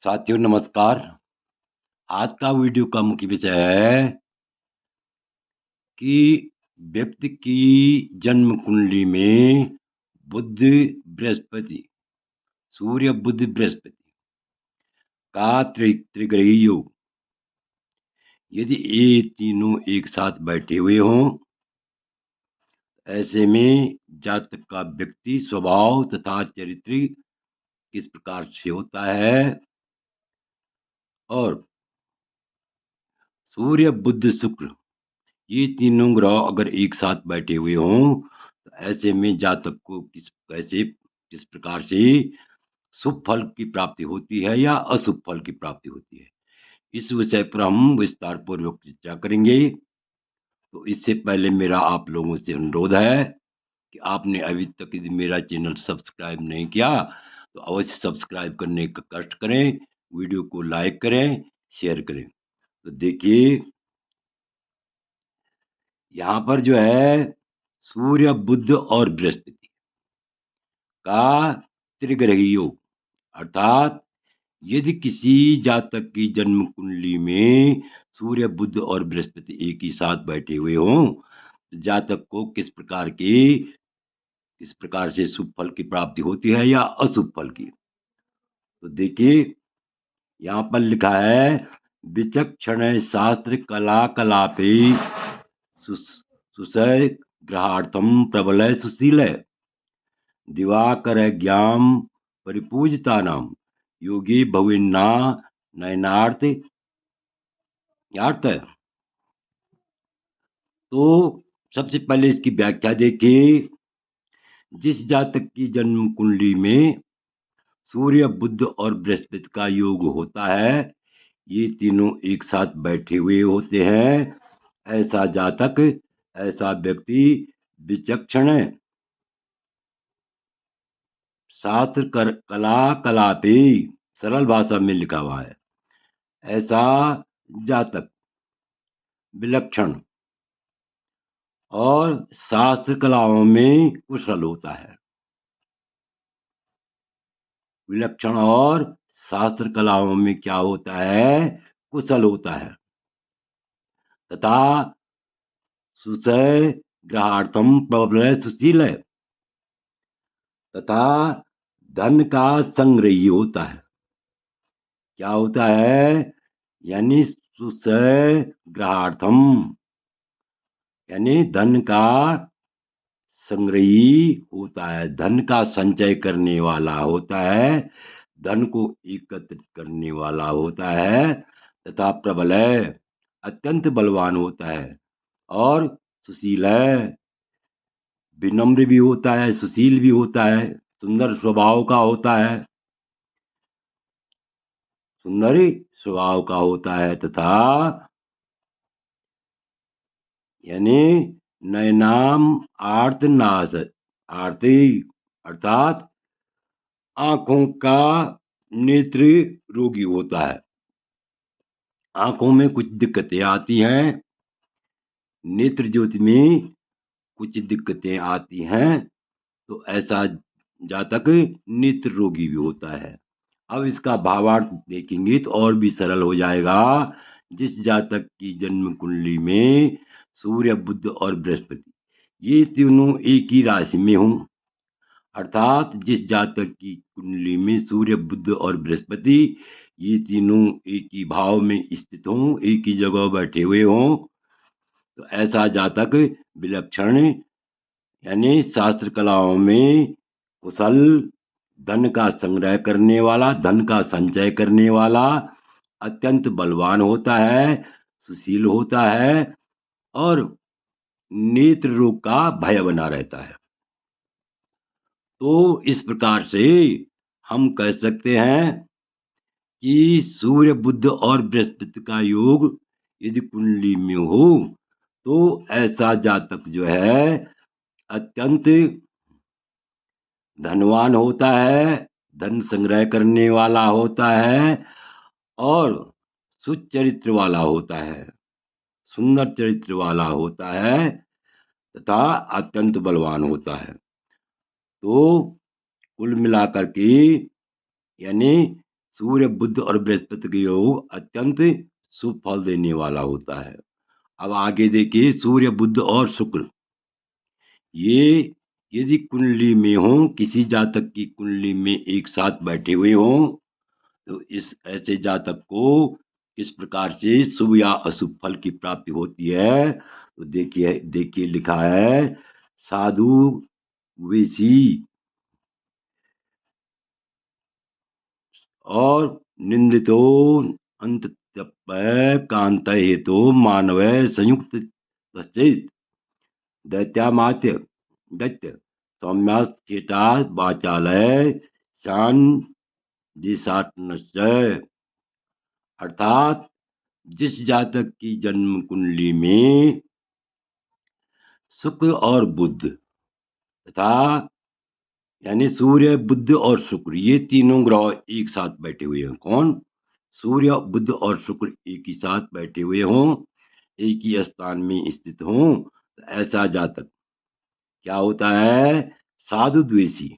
साथियों नमस्कार। आज का वीडियो का मुख्य विषय है कि व्यक्ति की जन्म कुंडली में बुध बृहस्पति, सूर्य बुध बृहस्पति का त्रिग्रही योग, यदि ये तीनों एक साथ बैठे हुए हों, ऐसे में जातक का व्यक्ति स्वभाव तथा चरित्र किस प्रकार से होता है, और सूर्य बुध शुक्र ये तीनों ग्रह अगर एक साथ बैठे हुए हों, तो ऐसे में जातक को किस प्रकार से शुभ फल की प्राप्ति होती है या अशुभ फल की प्राप्ति होती है, इस विषय पर हम विस्तार पूर्वक चर्चा करेंगे। तो इससे पहले मेरा आप लोगों से अनुरोध है कि आपने अभी तक यदि मेरा चैनल सब्सक्राइब नहीं किया तो अवश्य सब्सक्राइब करने का कष्ट करें, वीडियो को लाइक करें, शेयर करें। तो देखिए, यहाँ पर जो है सूर्य बुध और बृहस्पति का त्रिग्रही योग, अर्थात यदि किसी जातक की जन्म कुंडली में सूर्य बुध और बृहस्पति एक ही साथ बैठे हुए हों, तो जातक को किस प्रकार से शुभ फल की प्राप्ति होती है या अशुभ फल की। तो देखिए, यहाँ पर लिखा है विचक्षण शास्त्र कला कलापे सुसय ग्रहार्थम प्रबल सुशील दिवाकर ज्ञान परिपूजिता नाम योगी भविन्ना नयनार्थ यार्थ। तो सबसे पहले इसकी व्याख्या देखिए। जिस जातक की जन्म कुंडली में सूर्य बुध और बृहस्पति का योग होता है, ये तीनों एक साथ बैठे हुए होते हैं, ऐसा जातक, ऐसा व्यक्ति विचक्षण शास्त्र कला कलापे, सरल भाषा में लिखा हुआ है, ऐसा जातक विलक्षण और शास्त्र कलाओं में कुशल होता है। विलक्षण और शास्त्र कलाओं में क्या होता है? कुशल होता है। तथा सुसय ग्रहार्थम प्रबल सुशील है, तथा धन का संग्रही होता है। क्या होता है? यानी सुसय ग्रहार्थम, यानी धन का संग्रही होता है, धन का संचय करने वाला होता है, धन को एकत्रित करने वाला होता है, तथा प्रबल है, अत्यंत बलवान होता है, और सुशील है, विनम्र भी होता है, सुशील भी होता है, सुंदर स्वभाव का होता है, सुंदर स्वभाव का होता है, तथा यानी नयनाम आर्तनाश, आरती अर्थात आंखों का नेत्र रोगी होता है। आंखों में कुछ दिक्कतें आती हैं, नेत्र ज्योति में कुछ दिक्कतें आती हैं, तो ऐसा जातक नेत्र रोगी भी होता है। अब इसका भावार्थ देखेंगे तो और भी सरल हो जाएगा। जिस जातक की जन्म कुंडली में सूर्य बुध और बृहस्पति ये तीनों एक ही राशि में हों, अर्थात जिस जातक की कुंडली में सूर्य बुध और बृहस्पति ये तीनों एक ही भाव में स्थित हों, एक ही जगह बैठे हुए हों, तो ऐसा जातक विलक्षण यानी शास्त्र कलाओं में कुशल, धन का संग्रह करने वाला, धन का संचय करने वाला, अत्यंत बलवान होता है, सुशील होता है, और नेत्र रोग का भय बना रहता है। तो इस प्रकार से हम कह सकते हैं कि सूर्य बुध और बृहस्पति का योग यदि कुंडली में हो, तो ऐसा जातक जो है अत्यंत धनवान होता है, धन संग्रह करने वाला होता है, और सुचरित्र वाला होता है, सुंदर चरित्र वाला होता है, तथा अत्यंत बलवान होता है। तो कुल मिलाकर के यानी सूर्य बुध और बृहस्पति का योग अत्यंत शुभ फल देने वाला होता है। अब आगे देखिए, सूर्य बुध और शुक्र, ये यदि कुंडली में हो, किसी जातक की कुंडली में एक साथ बैठे हुए हों, तो इस ऐसे जातक को किस प्रकार से शुभ या अशुभ फल की प्राप्ति होती है। तो देखिए देखिए लिखा है, साधु वेशी और निंदितो अंत कांत हेतु मानव संयुक्त सचेत दैत्यामात्य दैत्य सौम्यास्केटा वाचालय शान दिशाटनश्चय। अर्थात जिस जातक की जन्म कुंडली में शुक्र और बुध तथा यानी सूर्य बुध और शुक्र, ये तीनों ग्रह एक साथ बैठे हुए हैं। कौन? सूर्य बुध और शुक्र एक ही साथ बैठे हुए हों, एक ही स्थान में स्थित हों, तो ऐसा जातक क्या होता है? साधु द्वेषी,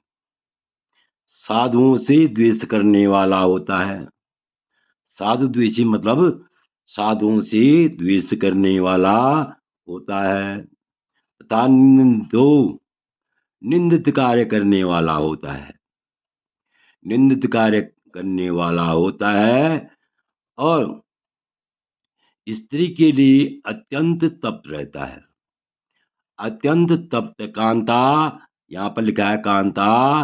साधुओं से द्वेष करने वाला होता है। साधु द्वेषी मतलब साधुओं से द्वेष करने वाला होता है तथा निंदित कार्य करने वाला होता है। निंदित कार्य करने वाला होता है और स्त्री के लिए अत्यंत तप्त रहता है। अत्यंत तप्त कांता, यहाँ पर लिखा है कांता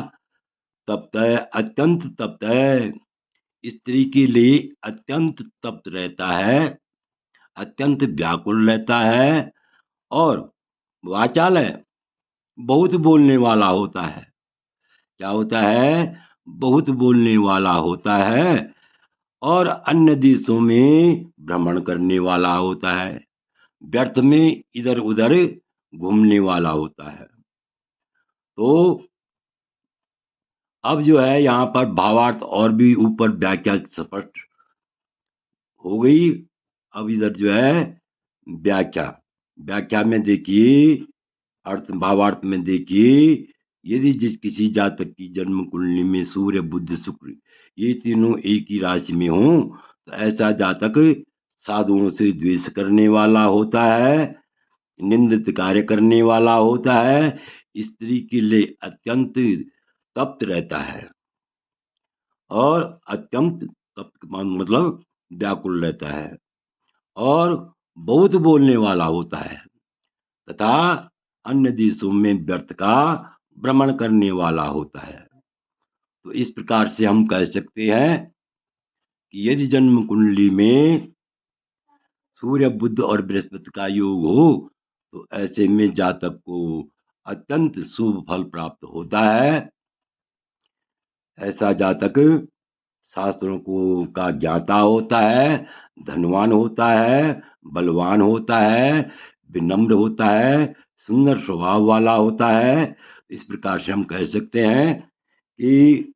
तप्त है, अत्यंत तप्त है। स्त्री के लिए अत्यंत तप्त रहता है, अत्यंत व्याकुल रहता है और वाचालय बहुत बोलने वाला होता है। क्या होता है? बहुत बोलने वाला होता है और अन्य देशों में भ्रमण करने वाला होता है, व्यर्थ में इधर उधर घूमने वाला होता है। तो अब जो है यहाँ पर भावार्थ और भी ऊपर व्याख्या स्पष्ट हो गई। अब इधर जो है व्याख्या, व्याख्या में देखिए, अर्थ भावार्थ में देखिए, यदि जिस किसी जातक की जन्म कुंडली में सूर्य बुध शुक्र ये तीनों एक ही राशि में हों, तो ऐसा जातक साधुओं से द्वेष करने वाला होता है, निंदित कार्य करने वाला होता है, स्त्री के लिए अत्यंत तप्त रहता है और अत्यंत तप्त मतलब व्याकुल रहता है और बहुत बोलने वाला होता है तथा अन्य देशों में व्यर्थ का भ्रमण करने वाला होता है। तो इस प्रकार से हम कह सकते हैं कि यदि जन्म कुंडली में सूर्य बुध और बृहस्पति का योग हो, तो ऐसे में जातक को अत्यंत शुभ फल प्राप्त होता है। ऐसा जातक शास्त्रों को का ज्ञाता होता है, धनवान होता है, बलवान होता है, विनम्र होता है, सुंदर स्वभाव वाला होता है। इस प्रकार से हम कह सकते हैं कि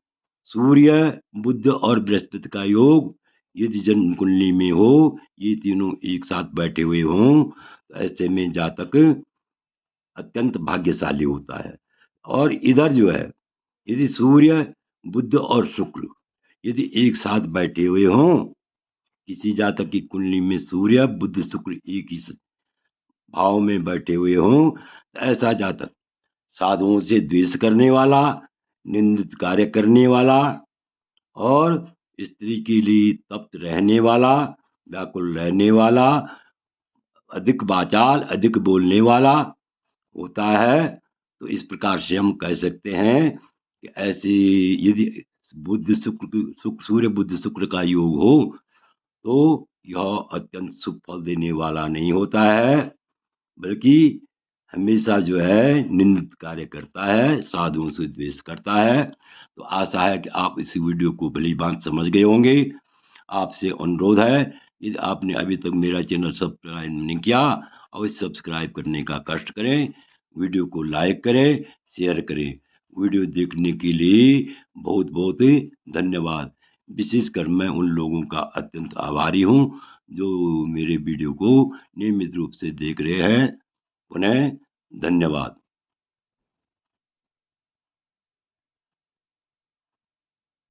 सूर्य बुध और बृहस्पति का योग यदि जन्म कुंडली में हो, ये तीनों एक साथ बैठे हुए हों, तो ऐसे में जातक अत्यंत भाग्यशाली होता है। और इधर जो है, यदि सूर्य बुध और शुक्र यदि एक साथ बैठे हुए हों, किसी जातक की कुंडली में सूर्य बुध शुक्र एक ही भाव में बैठे हुए हों, तो ऐसा जातक साधुओं से द्वेष करने वाला, निंदित कार्य करने वाला और स्त्री के लिए तप्त रहने वाला, व्याकुल रहने वाला, अधिक वाचाल, अधिक बोलने वाला होता है। तो इस प्रकार से हम कह सकते हैं कि ऐसे यदि बुध शुक्र सूर्य बुध शुक्र का योग हो, तो यह अत्यंत शुभ फल देने वाला नहीं होता है, बल्कि हमेशा जो है निंदित कार्य करता है, साधुओं से द्वेष करता है। तो आशा है कि आप इस वीडियो को भली भांति समझ गए होंगे। आपसे अनुरोध है, यदि आपने अभी तक मेरा चैनल सब्सक्राइब नहीं किया, अवश्य सब्सक्राइब करने का कष्ट करें, वीडियो को लाइक करें, शेयर करें। वीडियो देखने के लिए बहुत बहुत धन्यवाद। विशेषकर मैं उन लोगों का अत्यंत आभारी हूँ जो मेरे वीडियो को नियमित रूप से देख रहे हैं। पुनः धन्यवाद।